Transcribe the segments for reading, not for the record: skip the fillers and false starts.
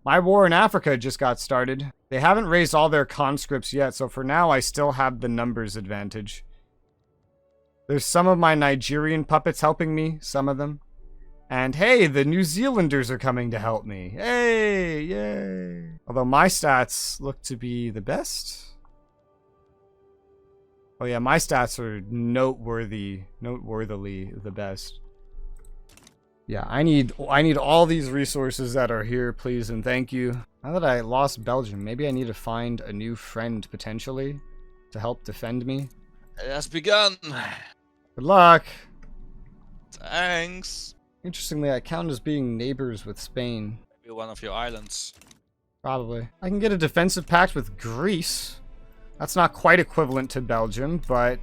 My war in Africa just got started. They haven't raised all their conscripts yet, so for now I still have the numbers advantage. There's some of my Nigerian puppets helping me, some of them. And hey, the New Zealanders are coming to help me. Hey, yay. Although my stats look to be the best. Oh yeah, my stats are noteworthily the best. Yeah, I need all these resources that are here, please and thank you. Now that I lost Belgium, maybe I need to find a new friend potentially to help defend me. It has begun. Good luck. Thanks. Interestingly, I count as being neighbors with Spain. Maybe one of your islands. Probably. I can get a defensive pact with Greece. That's not quite equivalent to Belgium, but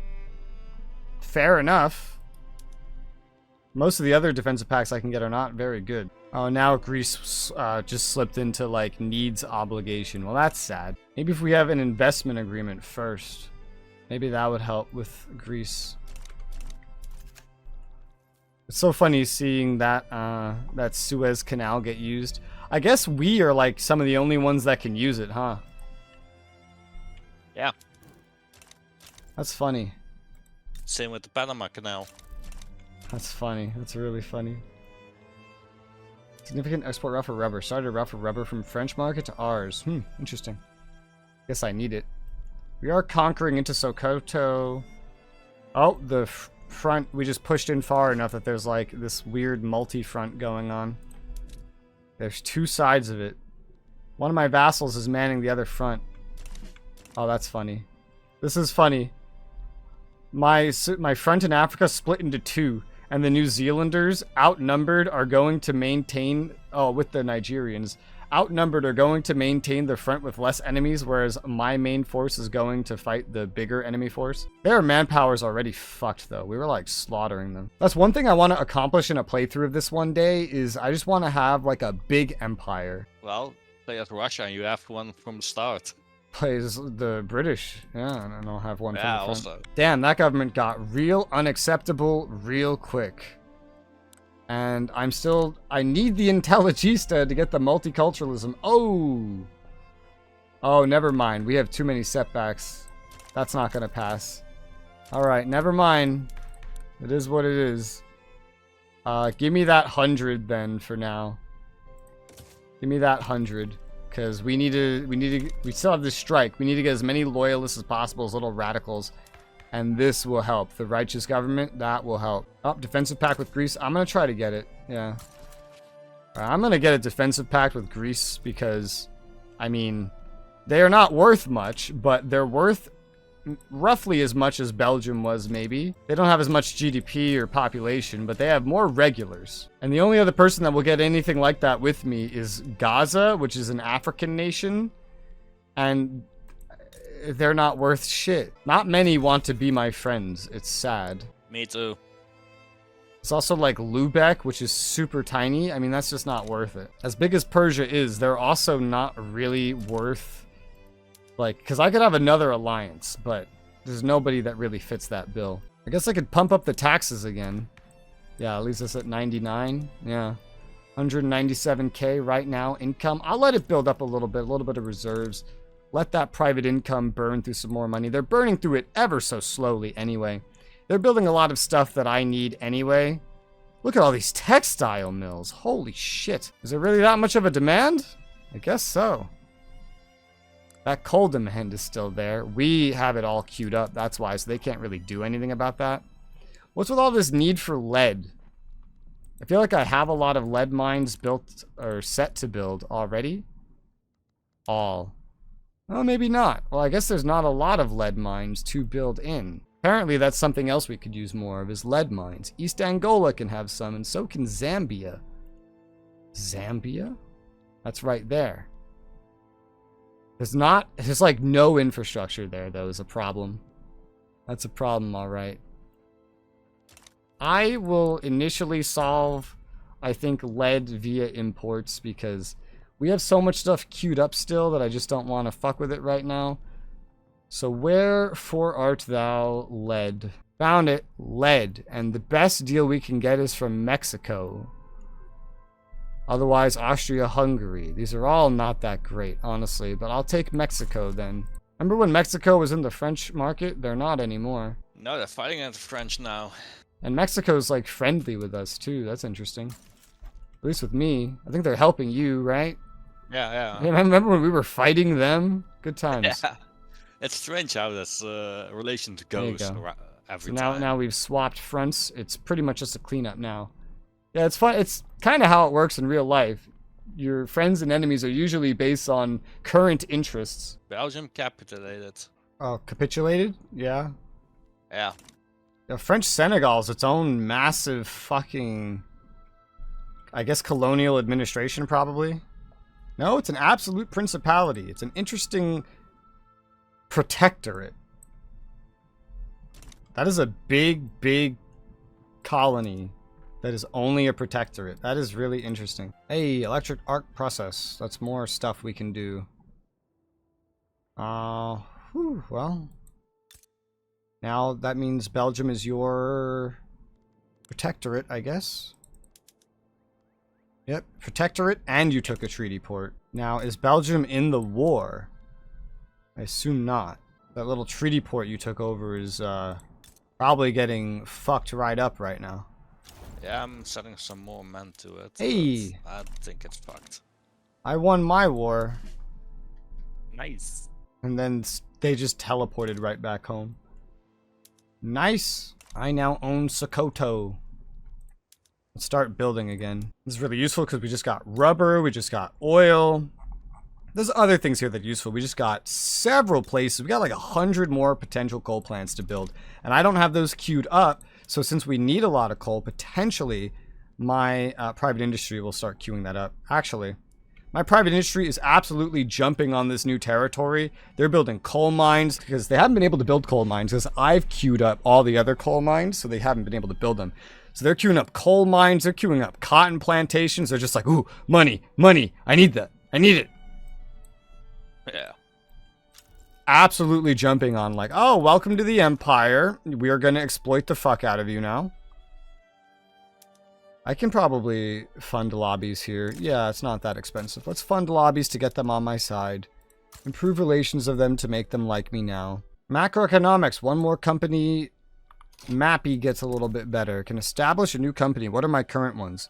fair enough. Most of the other defensive pacts I can get are not very good. Oh, now Greece just slipped into, like, needs obligation. Well, that's sad. Maybe if we have an investment agreement first. Maybe that would help with Greece. It's so funny seeing that that Suez Canal get used. I guess we are, like, some of the only ones that can use it, huh? Yeah. That's funny. Same with the Panama Canal. That's funny. That's really funny. Significant export route for rubber. Started a route for rubber from French market to ours. Interesting. Guess I need it. We are conquering into Sokoto. Oh, the front. We just pushed in far enough that there's like this weird multi-front going on. There's two sides of it. One of my vassals is manning the other front. Oh, that's funny. This is funny. My front in Africa split into two. And the New Zealanders, outnumbered, are going to maintain... Oh, with the Nigerians. Outnumbered are going to maintain the front with less enemies, whereas my main force is going to fight the bigger enemy force. Their manpower's already fucked, though. We were, like, slaughtering them. That's one thing I want to accomplish in a playthrough of this one day, is I just want to have, like, a big empire. Well, play as Russia and you have one from the start. Plays the British. Yeah, and I don't have one from the front. Also. Damn, that government got real unacceptable real quick. And I need the Intelligista to get the multiculturalism. Oh, never mind. We have too many setbacks. That's not gonna pass. Alright, never mind. It is what it is. Give me that 100 then for now. Give me that 100. Because we still have this strike. We need to get as many loyalists as possible, as little radicals. And this will help. The righteous government, that will help. Oh, defensive pact with Greece. I'm going to try to get it. Yeah. I'm going to get a defensive pact with Greece because, I mean, they are not worth much, but they're worth roughly as much as Belgium was, maybe. They don't have as much GDP or population, but they have more regulars. And the only other person that will get anything like that with me is Gaza, which is an African nation. And they're not worth shit. Not many want to be my friends. It's sad. Me too. It's also like Lubeck, which is super tiny. I mean, that's just not worth it. As big as Persia is, they're also not really worth... Like, because I could have another alliance, but there's nobody that really fits that bill. I guess I could pump up the taxes again. Yeah, it leaves us at 99. Yeah. 197k right now income. I'll let it build up a little bit of reserves. Let that private income burn through some more money. They're burning through it ever so slowly anyway. They're building a lot of stuff that I need anyway. Look at all these textile mills. Holy shit. Is there really that much of a demand? I guess so. That coal demand is still there. We have it all queued up. That's why, so they can't really do anything about that. What's with all this need for lead? I feel like I have a lot of lead mines built or set to build already. All. Well, maybe not. Well, I guess there's not a lot of lead mines to build in. Apparently, that's something else we could use more of, is lead mines. East Angola can have some, and so can Zambia. Zambia? That's right there. There's like no infrastructure there, though, is a problem. That's a problem, alright. I will initially solve, I think, lead via imports, because we have so much stuff queued up still that I just don't want to fuck with it right now. So wherefore art thou, lead? Found it, lead. And the best deal we can get is from Mexico. Otherwise, Austria-Hungary. These are all not that great, honestly, but I'll take Mexico then. Remember when Mexico was in the French market? They're not anymore. No, they're fighting against the French now. And Mexico's like friendly with us too. That's interesting. At least with me. I think they're helping you, right? Yeah, yeah. Hey, remember when we were fighting them? Good times. Yeah. It's strange how this relation goes go. every So time. now we've swapped fronts. It's pretty much just a cleanup now. Yeah, it's fun. It's kind of how it works in real life. Your friends and enemies are usually based on current interests. Belgium capitulated. Oh, capitulated? Yeah. Yeah. Yeah, French Senegal is its own massive fucking, I guess, colonial administration, probably. No, it's an absolute principality. It's an interesting protectorate. That is a big, big colony that is only a protectorate. That is really interesting. Hey, electric arc process. That's more stuff we can do. Well. Now that means Belgium is your protectorate, I guess. Yep, protectorate, and you took a treaty port. Now, is Belgium in the war? I assume not. That little treaty port you took over is probably getting fucked right up right now. Yeah, I'm setting some more men to it. Hey! I think it's fucked. I won my war, Nice. and then they just teleported right back home. Nice! I now own Sokoto. Let's start building again. This is really useful because we just got rubber, we just got oil. There's other things here that are useful. We just got several places. We got like 100 more potential coal plants to build. And I don't have those queued up. So since we need a lot of coal, potentially my private industry will start queuing that up. Actually, my private industry is absolutely jumping on this new territory. They're building coal mines because they haven't been able to build coal mines because I've queued up all the other coal mines. So they haven't been able to build them. So they're queuing up coal mines. They're queuing up cotton plantations. They're just like, ooh, money, money. I need that. I need it. Yeah. Absolutely jumping on like, oh, welcome to the Empire. We are going to exploit the fuck out of you now. I can probably fund lobbies here. Yeah, it's not that expensive. Let's fund lobbies to get them on my side. Improve relations of them to make them like me now. Macroeconomics. One more company. Mappy gets a little bit better. Can establish a new company. What are my current ones?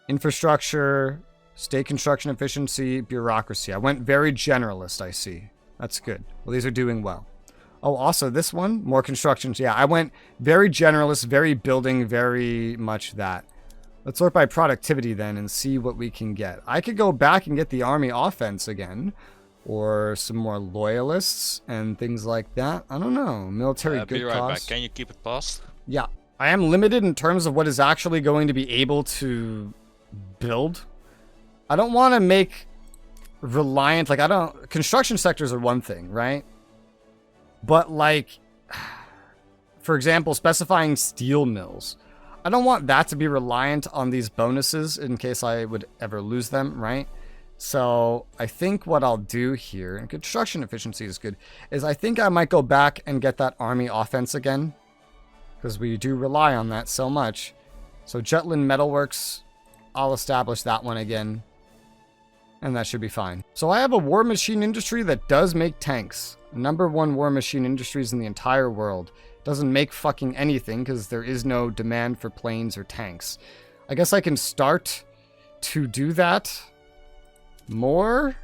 Infrastructure, state construction efficiency, bureaucracy. I went very generalist, I see. That's good. Well, these are doing well. Oh, also this one, more constructions. Yeah, I went very generalist, very building, very much that. Let's sort by productivity then and see what we can get. I could go back and get the army offense again. Or some more loyalists and things like that. I don't know. Military good Be right cause. back. Can you keep it paused? Yeah. I am limited in terms of what is actually going to be able to build. I don't want to make reliant, like construction sectors are one thing, right? But like, for example, specifying steel mills. I don't want that to be reliant on these bonuses in case I would ever lose them, right? So I think what I'll do here, and construction efficiency is good, is I think I might go back and get that army offense again. Because we do rely on that so much. So Jutland Metalworks, I'll establish that one again. And that should be fine. So I have a war machine industry that does make tanks. #1 war machine industries in the entire world. Doesn't make fucking anything because there is no demand for planes or tanks. I guess I can start to do that more,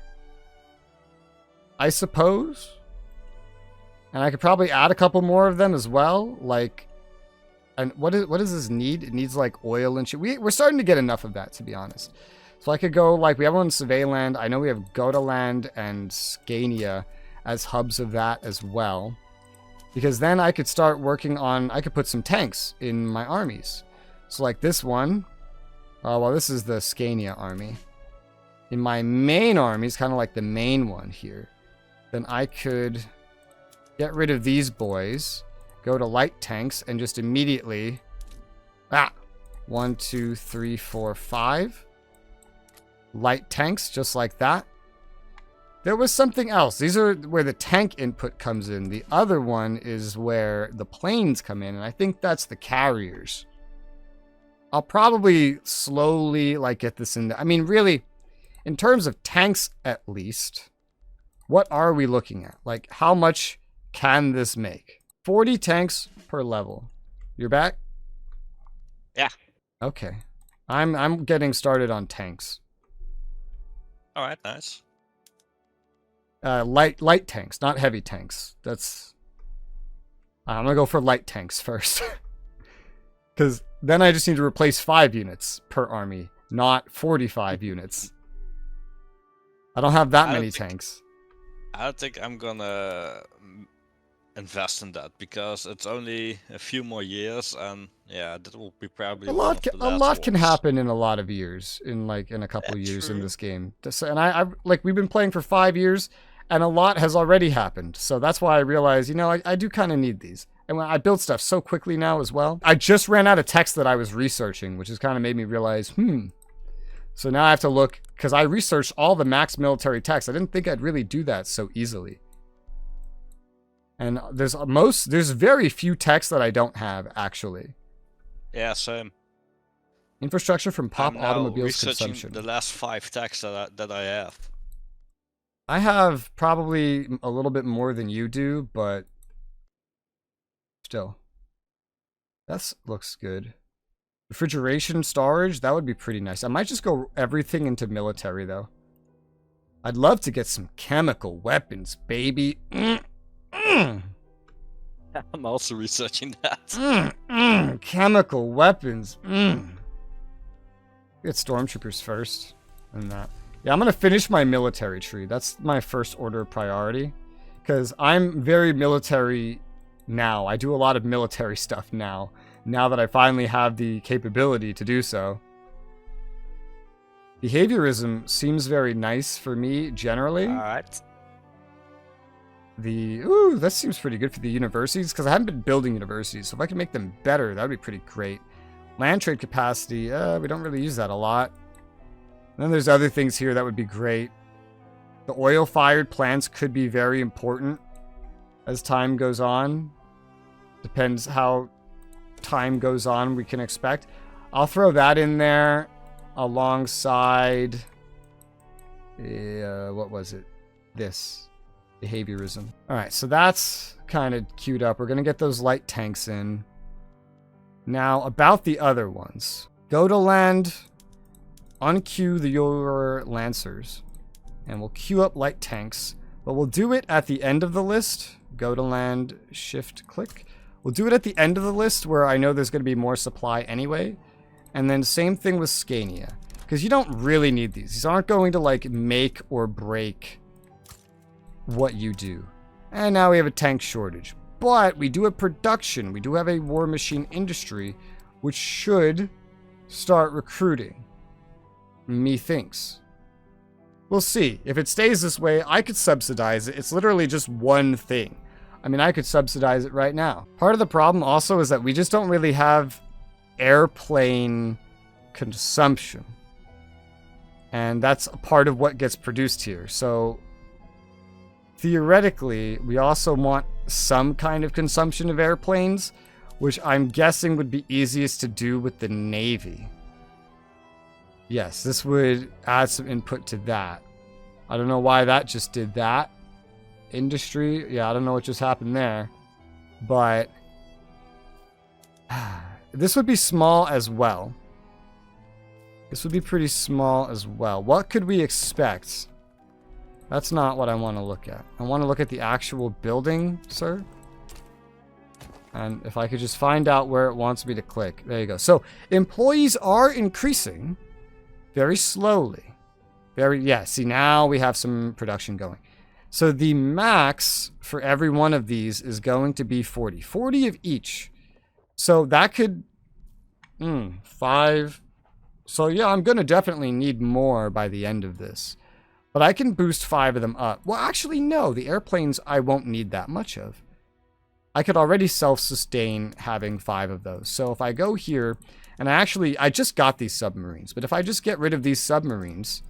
I suppose. And I could probably add a couple more of them as well. Like, and what does this need? It needs like oil and shit. We're starting to get enough of that, to be honest. So I could go, like, we have one in Surveyland. I know we have Gotaland and Scania as hubs of that as well. Because then I could start working on, I could put some tanks in my armies. So like this one, well, this is the Scania army. In my main armies, kind of like the main one here, then I could get rid of these boys, go to light tanks, and just immediately, 1, 2, 3, 4, 5 light tanks, just like that. There was something else. These are where the tank input comes in. The other one is where the planes come in, and I think that's the carriers. I'll probably slowly like get this in there. I mean, really, in terms of tanks at least, what are we looking at? Like, how much can this make? 40 tanks per level. You're back? Yeah. Okay. I'm getting started on tanks. All right, nice. Light tanks, not heavy tanks. That's... I'm gonna go for light tanks first. Because then I just need to replace 5 units per army, not 45 units. I don't have that many tanks. I don't think I'm gonna invest in that because it's only a few more years, and yeah, that will be probably A lot can happen in a lot of years, in a couple of years in this game. And I like, we've been playing for 5 years, and a lot has already happened. So that's why I realized, you know, I do kind of need these. And when I build stuff so quickly now as well. I just ran out of text that I was researching, which has kind of made me realize, So now I have to look, because I researched all the max military text. I didn't think I'd really do that so easily. And there's very few texts that I don't have, actually. Yeah, same. Infrastructure from pop I'm now automobiles researching consumption. the last 5 texts that I have. I have probably a little bit more than you do, but still. That looks good. Refrigeration storage, that would be pretty nice. I might just go everything into military, though. I'd love to get some chemical weapons, baby. I'm also researching that. Chemical weapons. Get stormtroopers first. And that. Yeah, I'm going to finish my military tree. That's my first order of priority. Because I'm very military now. I do a lot of military stuff now. Now that I finally have the capability to do so. Behaviorism seems very nice for me, generally. Alright. That seems pretty good for the universities, because I haven't been building universities, so if I can make them better, that would be pretty great. Land trade capacity, we don't really use that a lot. And then there's other things here that would be great. The oil-fired plants could be very important as time goes on. Depends how time goes on, we can expect. I'll throw that in there alongside... what was it? This. Behaviorism. Alright, so that's kind of queued up. We're going to get those light tanks in. Now, about the other ones. Go to land, unqueue your Lancers, and we'll queue up light tanks. But we'll do it at the end of the list. Go to land, shift, click. We'll do it at the end of the list where I know there's going to be more supply anyway. And then same thing with Scania. Because you don't really need these. These aren't going to, like, make or break what you do. And now we have a tank shortage. But we do have production. We do have a war machine industry, which should start recruiting. Methinks. We'll see. If it stays this way, I could subsidize it. It's literally just one thing. I mean, I could subsidize it right now. Part of the problem also is that we just don't really have airplane consumption. And that's a part of what gets produced here. So theoretically, we also want some kind of consumption of airplanes, which I'm guessing would be easiest to do with the Navy. Yes, this would add some input to that. I don't know why that just did that. Industry, yeah, I don't know what just happened there. But this would be small as well. This would be pretty small as well. What could we expect? That's not what I want to look at. I want to look at the actual building, sir. And if I could just find out where it wants me to click. There you go. So employees are increasing very slowly. Yeah, see, now we have some production going. So the max for every one of these is going to be 40. 40 of each. So that could... 5. So yeah, I'm going to definitely need more by the end of this. But I can boost 5 of them up. Well, actually, no. The airplanes I won't need that much of. I could already self-sustain having 5 of those. So if I go here, and I just got these submarines. But if I just get rid of these submarines,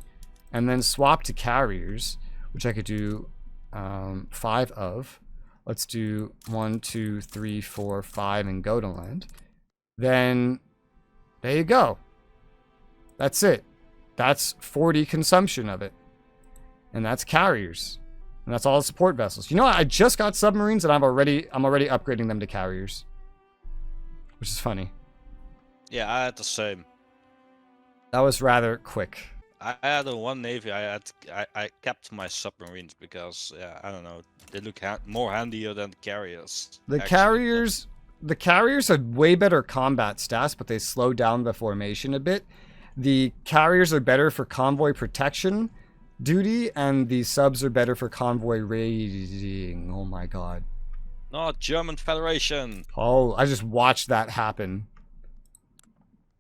and then swap to carriers, which I could do 5 of. Let's do 1, 2, 3, 4, 5, and go to land. Then There you go. That's it. That's 40 consumption of it. And that's carriers. And that's all the support vessels. You know what? I just got submarines and I'm already upgrading them to carriers. Which is funny. Yeah, I had the same. That was rather quick. I had a one navy. I kept my submarines because I don't know, they look more handier than the carriers. The actually. carriers are way better combat stats, but they slow down the formation a bit. The carriers are better for convoy protection duty, and the subs are better for convoy raiding. Oh my god. Not German Federation. Oh, I just watched that happen.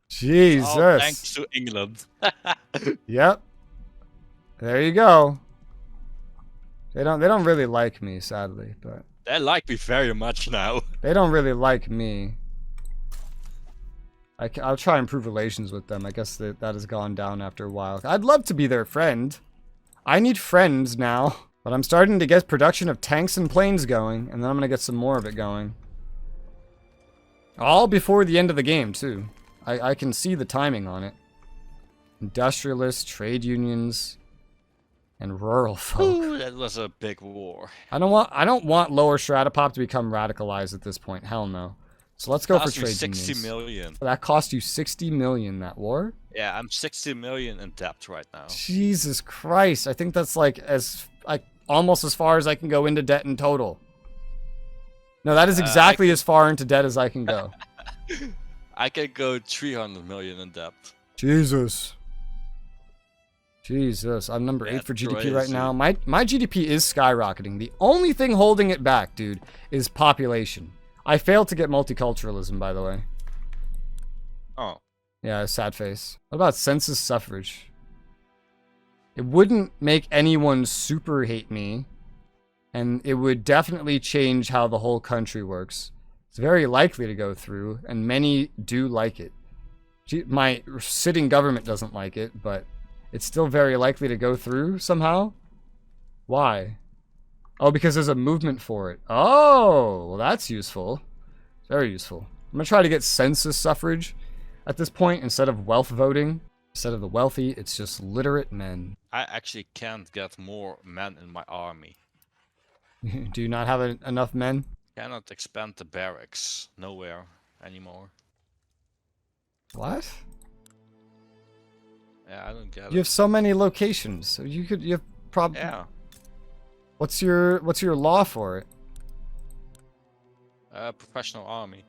Jesus. Oh, thanks to England. Yep. There you go. They don't really like me, sadly, but They like me very much now. they don't really like me. I'll try and improve relations with them. I guess that has gone down after a while. I'd love to be their friend. I need friends now. But I'm starting to get production of tanks and planes going, and then I'm going to get some more of it going. All before the end of the game, too. I can see the timing on it. Industrialists, trade unions, and rural folk. Ooh, that was a big war. I don't want Lower Stratopop to become radicalized at this point. Hell no. So let's go for trade 60 unions. million. That cost you 60 million, that war? Yeah, I'm 60 million in debt right now. Jesus Christ. I think that's like almost as far as I can go into debt in total. No, that is exactly as far into debt as I can go. I can go 300 million in debt. Jesus. Jesus. I'm number 8 for GDP right now. My GDP is skyrocketing. The only thing holding it back, dude, is population. I failed to get multiculturalism, by the way. Oh. Yeah, sad face. What about census suffrage? It wouldn't make anyone super hate me, and it would definitely change how the whole country works. It's very likely to go through, and many do like it. My sitting government doesn't like it, but it's still very likely to go through somehow. Why? Oh, because there's a movement for it. Oh, well, that's useful. Very useful. I'm going to try to get census suffrage at this point instead of wealth voting. Instead of the wealthy, it's just literate men. I actually can't get more men in my army. Do you not have enough men? Cannot expand the barracks. Nowhere anymore. What? Yeah, I don't get it. You have so many locations. So you have probably... Yeah. What's your law for it? Professional army.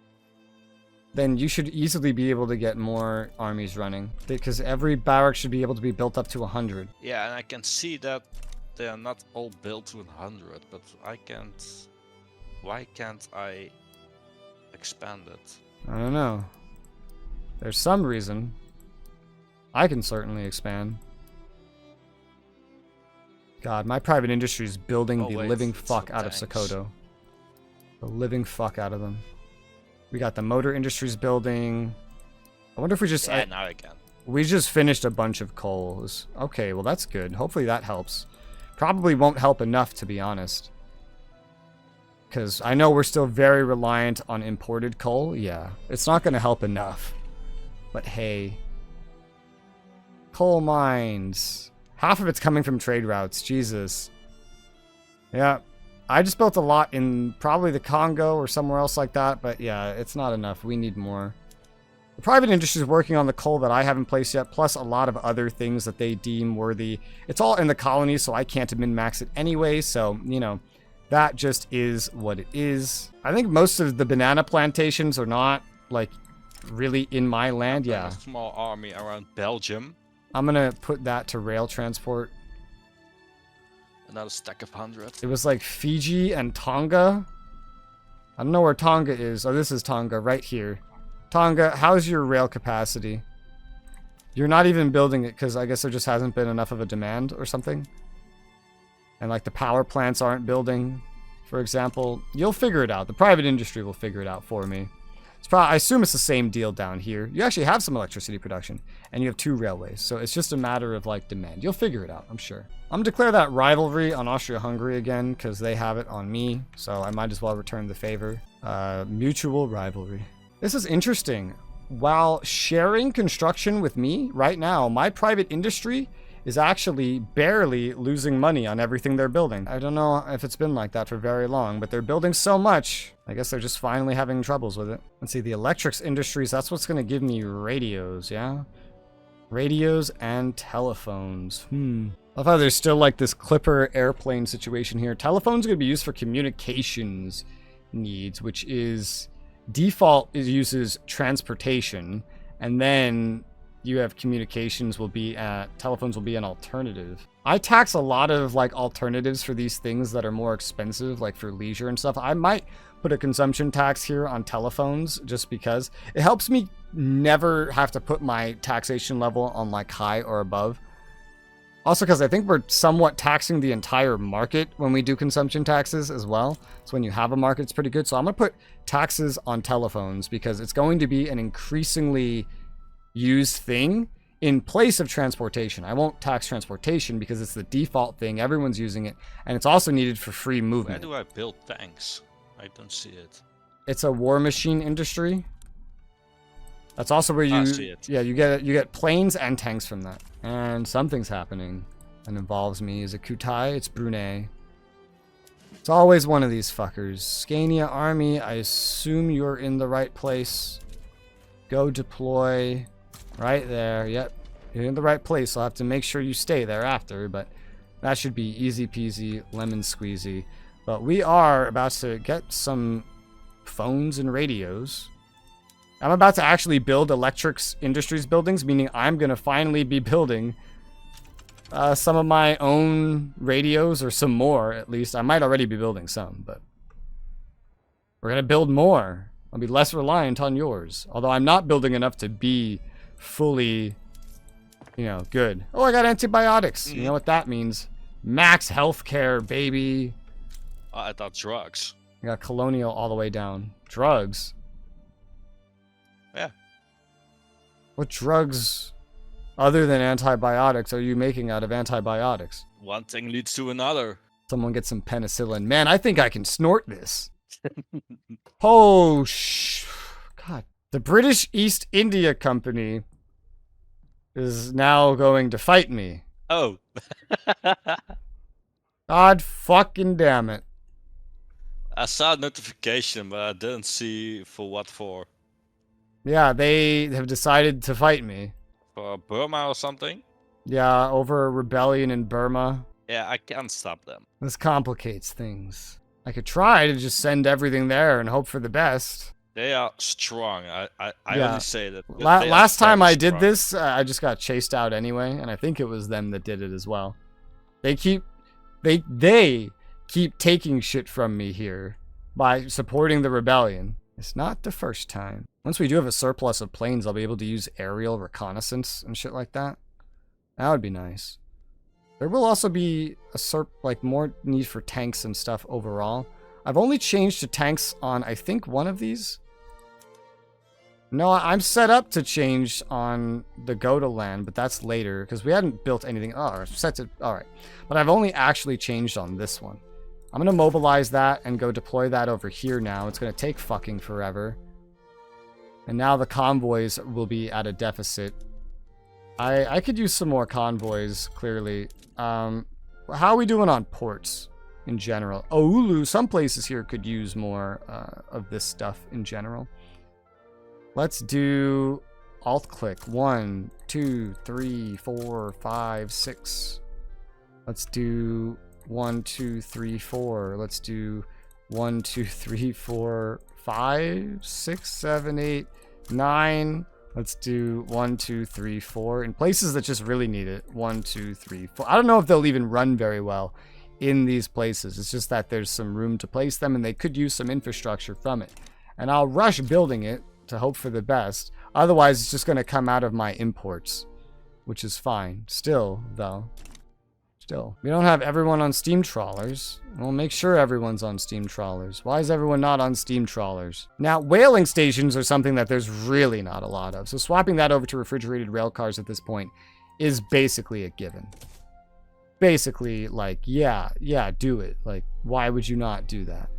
Then you should easily be able to get more armies running. Because every barrack should be able to be built up to 100. Yeah, and I can see that they are not all built to 100, but I can't... Why can't I expand it? I don't know. There's some reason. I can certainly expand. God, my private industry is building the living fuck out of Sokoto. The living fuck out of them. We got the motor industries building. I wonder if we just... Yeah, now I can. We just finished a bunch of coals. Okay, well that's good. Hopefully that helps. Probably won't help enough, to be honest. Because I know we're still very reliant on imported coal. Yeah, it's not going to help enough. But hey. Coal mines. Half of it's coming from trade routes. Jesus. Yeah. I just built a lot in probably the Congo or somewhere else like that. But yeah, it's not enough. We need more. The private industry is working on the coal that I haven't placed yet, plus a lot of other things that they deem worthy. It's all in the colonies, so I can't min-max it anyway. So, you know, that just is what it is. I think most of the banana plantations are not, like, really in my land. Yeah. A small army around Belgium. I'm gonna put that to rail transport. Another stack of 100. It was like Fiji and Tonga. I don't know where Tonga is. Oh, this is Tonga right here. Tonga, how's your rail capacity? You're not even building it because I guess there just hasn't been enough of a demand or something. And like the power plants aren't building, for example. You'll figure it out. The private industry will figure it out for me. It's probably, I assume it's the same deal down here. You actually have some electricity production, and you have 2 railways, so it's just a matter of like demand. You'll figure it out, I'm sure. I'm gonna declare that rivalry on Austria-Hungary again because they have it on me, so I might as well return the favor. Mutual rivalry. This is interesting. while sharing construction with me right now, my private industry is actually barely losing money on everything they're building. I don't know if it's been like that for very long, but they're building so much. I guess they're just finally having troubles with it. Let's see, the electrics industries, that's what's gonna give me radios, yeah? Radios and telephones. I love how there's still like this Clipper airplane situation here. Telephones are gonna be used for communications needs, which is default uses transportation, and then you have communications will be telephones will be an alternative. I tax a lot of like alternatives for these things that are more expensive, like for leisure and stuff. I might put a consumption tax here on telephones just because it helps me never have to put my taxation level on like high or above. Also because I think we're somewhat taxing the entire market when we do consumption taxes as well. So when you have a market, it's pretty good. So I'm gonna put taxes on telephones because it's going to be an increasingly used thing in place of transportation. I won't tax transportation because it's the default thing. Everyone's using it, and it's also needed for free movement. Where do I build tanks? I don't see it. It's a war machine industry. That's also where you see it. Yeah, you get planes and tanks from that. And something's happening that involves me. Is it Kutai? It's Brunei. It's always one of these fuckers. Scania Army, I assume you're in the right place. Go deploy. Right there. Yep. You're in the right place. I'll have to make sure you stay there after, but that should be easy peasy, lemon squeezy. But we are about to get some phones and radios. I'm about to actually build electrics industries buildings, meaning I'm going to finally be building some of my own radios, or some more at least. I might already be building some, but we're going to build more. I'll be less reliant on yours. Although I'm not building enough to be fully, you know, good. Oh, I got antibiotics. You know what that means. Max healthcare, baby. I thought drugs. I got colonial all the way down. Drugs? Yeah. What drugs other than antibiotics are you making out of antibiotics? One thing leads to another. Someone get some penicillin. Man, I think I can snort this. Oh, God. The British East India Company is now going to fight me. Oh. God fucking damn it. I saw a notification, but I didn't see for what for. Yeah, they have decided to fight me. For Burma or something? Yeah, over a rebellion in Burma. Yeah, I can't stop them. This complicates things. I could try to just send everything there and hope for the best. They are strong. I Yeah. only say that. Last time I did strong. this, I just got chased out anyway, and I think it was them that did it as well. They keep taking shit from me here by supporting the rebellion. It's not the first time. Once we do have a surplus of planes, I'll be able to use aerial reconnaissance and shit like that. That would be nice. There will also be more need for tanks and stuff overall. I've only changed to tanks on, I think, one of these. No, I'm set up to change on the Gotaland, but that's later because we hadn't built anything. Oh, set to, all right. But I've only actually changed on this one. I'm going to mobilize that and go deploy that over here now. It's going to take fucking forever. And now the convoys will be at a deficit. I could use some more convoys, clearly. How are we doing on ports in general? Oulu, some places here could use more of this stuff in general. Let's do alt-click. 1, 2, 3, 4, 5, 6. Let's do 1, 2, 3, 4. Let's do 1, 2, 3, 4, 5, 6, 7, 8, 9. Let's do 1, 2, 3, 4. In places that just really need it. 1, 2, 3, 4. I don't know if they'll even run very well in these places. It's just that there's some room to place them and they could use some infrastructure from it. And I'll rush building it to hope for the best. Otherwise, it's just going to come out of my imports, which is fine. Still, though. We don't have everyone on steam trawlers. We'll make sure everyone's on steam trawlers. Why is everyone not on steam trawlers? Now, whaling stations are something that there's really not a lot of. So swapping that over to refrigerated rail cars at this point is basically a given. Basically, like, yeah, do it. Like, why would you not do that?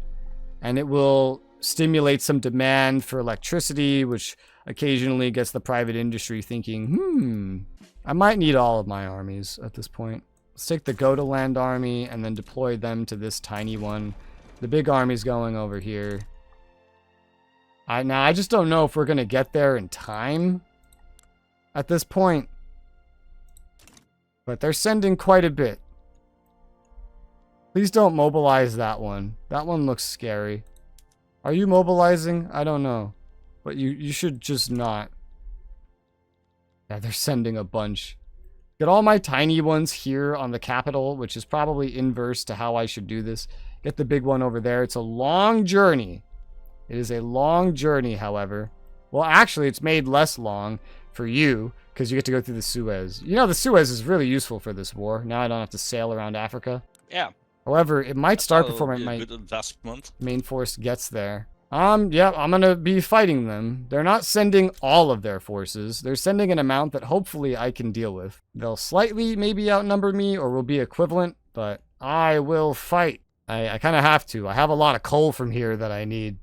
And it will stimulate some demand for electricity, which occasionally gets the private industry thinking, I might need all of my armies at this point. Let's take the Gotaland army and then deploy them to this tiny one. The big army's going over here. Now, I just don't know if we're going to get there in time at this point. But they're sending quite a bit. Please don't mobilize that one. That one looks scary. Are you mobilizing? I don't know. But you should just not. Yeah, they're sending a bunch. Get all my tiny ones here on the capital, which is probably inverse to how I should do this. Get the big one over there. It's a long journey. It is a long journey, however. Well, actually, it's made less long for you, because you get to go through the Suez. You know, the Suez is really useful for this war. Now I don't have to sail around Africa. Yeah. However, it might start before my good investment. main force gets there. Yeah, I'm gonna be fighting them. They're not sending all of their forces. They're sending an amount that hopefully I can deal with. They'll slightly maybe outnumber me or will be equivalent, but I will fight. I kind of have to. I have a lot of coal from here that I need.